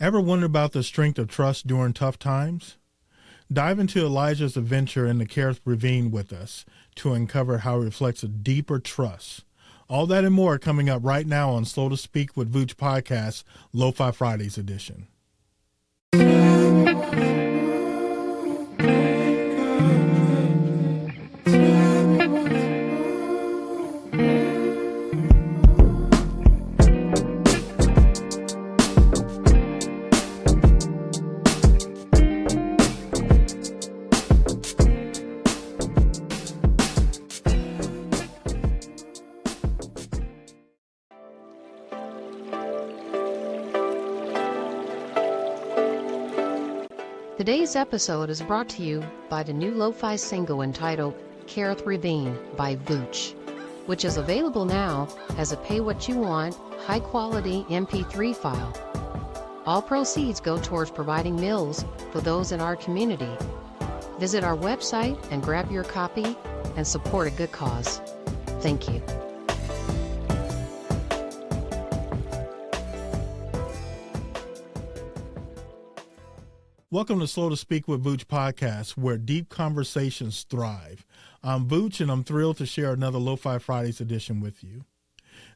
Ever wonder about the strength of trust during tough times? Dive into Elijah's adventure in the Kerith Ravine with us to uncover how it reflects a deeper trust. All that and more coming up right now on Slow to Speak with Vooch Podcast, Lo-Fi Fridays edition. Today's episode is brought to you by the new lo-fi single entitled Kerith Ravine by Vooch, which is available now as a pay-what-you-want, high-quality MP3 file. All proceeds go towards providing meals for those in our community. Visit our website and grab your copy and support a good cause. Thank you. Welcome to Slow to Speak with Vooch Podcast, where deep conversations thrive. I'm Vooch, and I'm thrilled to share another Lo-Fi Fridays edition with you.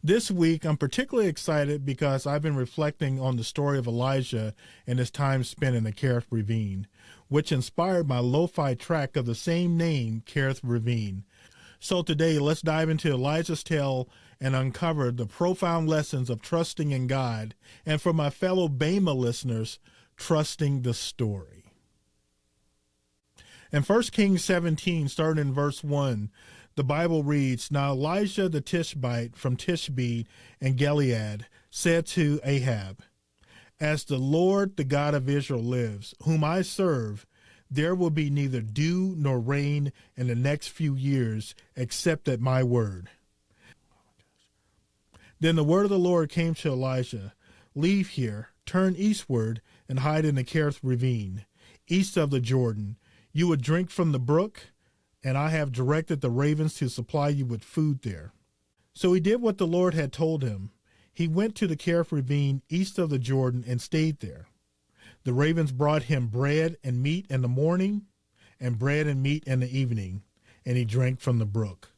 This week, I'm particularly excited because I've been reflecting on the story of Elijah and his time spent in the Kerith Ravine, which inspired my lo-fi track of the same name, Kerith Ravine. So today, let's dive into Elijah's tale and uncover the profound lessons of trusting in God, and for my fellow Bema listeners, trusting the story. In 1 Kings 17, starting in verse 1, the Bible reads, "Now Elijah the Tishbite from Tishbe and Gilead said to Ahab, 'As the Lord, the God of Israel lives, whom I serve, there will be neither dew nor rain in the next few years, except at my word.' Then the word of the Lord came to Elijah, 'Leave here, turn eastward, and hide in the Kerith Ravine, east of the Jordan. You would drink from the brook, and I have directed the ravens to supply you with food there.' So he did what the Lord had told him. He went to the Kerith Ravine east of the Jordan and stayed there. The ravens brought him bread and meat in the morning, and bread and meat in the evening, and he drank from the brook."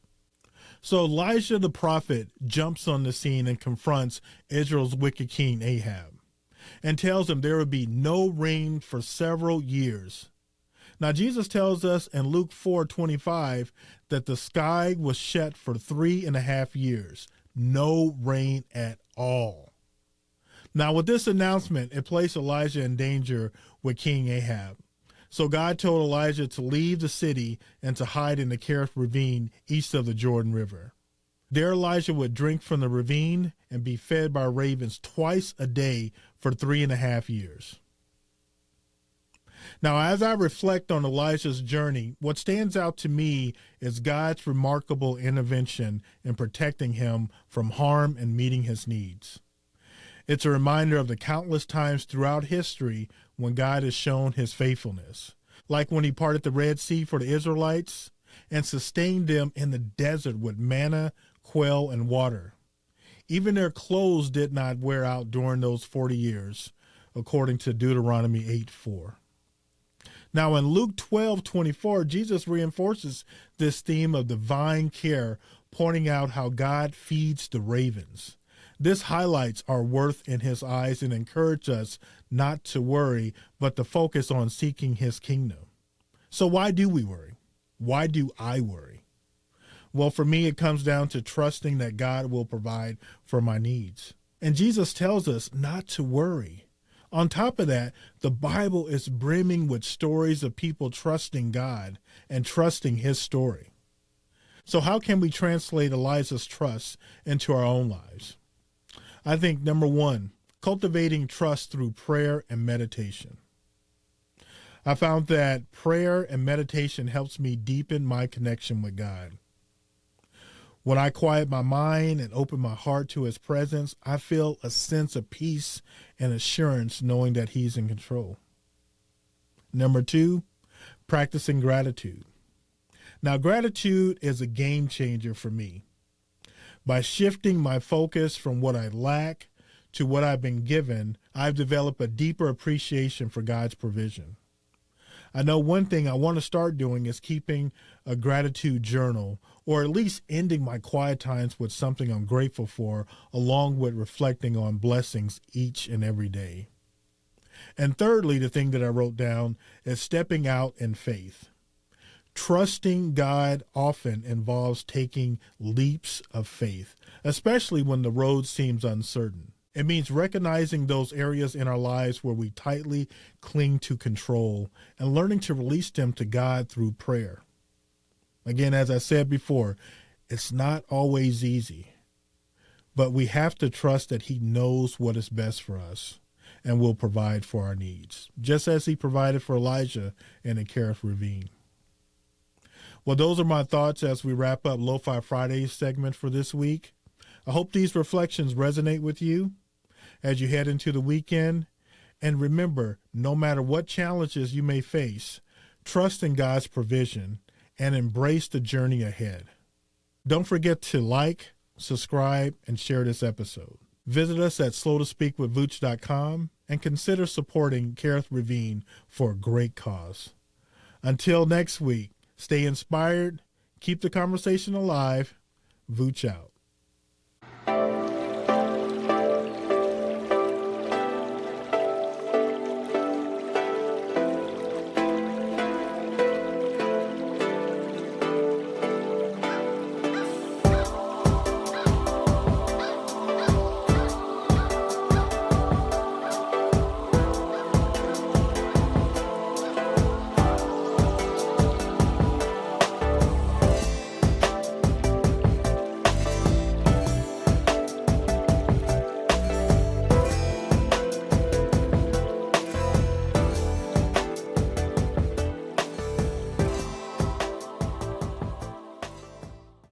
So Elijah the prophet jumps on the scene and confronts Israel's wicked king Ahab, and tells him there will be no rain for several years. Now, Jesus tells us in Luke 4:25 that the sky was shut for 3.5 years. No rain at all. Now, with this announcement, it placed Elijah in danger with King Ahab. So God told Elijah to leave the city and to hide in the Kerith Ravine east of the Jordan River. There Elijah would drink from the ravine and be fed by ravens twice a day for 3.5 years. Now, as I reflect on Elijah's journey, what stands out to me is God's remarkable intervention in protecting him from harm and meeting his needs. It's a reminder of the countless times throughout history when God has shown his faithfulness, like when he parted the Red Sea for the Israelites and sustained them in the desert with manna, quail, and water. Even their clothes did not wear out during those 40 years, according to Deuteronomy 8:4. Now in Luke 12:24, Jesus reinforces this theme of divine care, pointing out how God feeds the ravens. This highlights our worth in his eyes and encourages us not to worry, but to focus on seeking his kingdom. So why do we worry? Why do I worry? Well, for me, it comes down to trusting that God will provide for my needs. And Jesus tells us not to worry. On top of that, the Bible is brimming with stories of people trusting God and trusting his story. So how can we translate Elijah's trust into our own lives? I think, number one, cultivating trust through prayer and meditation. I found that prayer and meditation helps me deepen my connection with God. When I quiet my mind and open my heart to his presence, I feel a sense of peace and assurance knowing that he's in control. Number two, practicing gratitude. Now, gratitude is a game changer for me. By shifting my focus from what I lack to what I've been given, I've developed a deeper appreciation for God's provision. I know one thing I want to start doing is keeping a gratitude journal, or at least ending my quiet times with something I'm grateful for, along with reflecting on blessings each and every day. And thirdly, the thing that I wrote down is stepping out in faith. Trusting God often involves taking leaps of faith, especially when the road seems uncertain. It means recognizing those areas in our lives where we tightly cling to control and learning to release them to God through prayer. Again, as I said before, it's not always easy, but we have to trust that He knows what is best for us and will provide for our needs, just as He provided for Elijah in the Kerith Ravine. Well, those are my thoughts as we wrap up Lo-Fi Fridays segment for this week. I hope these reflections resonate with you as you head into the weekend. And remember, no matter what challenges you may face, trust in God's provision and embrace the journey ahead. Don't forget to like, subscribe, and share this episode. Visit us at slowtospeakwithvooch.com and consider supporting Kerith Ravine for a great cause. Until next week, stay inspired, keep the conversation alive. Vooch out.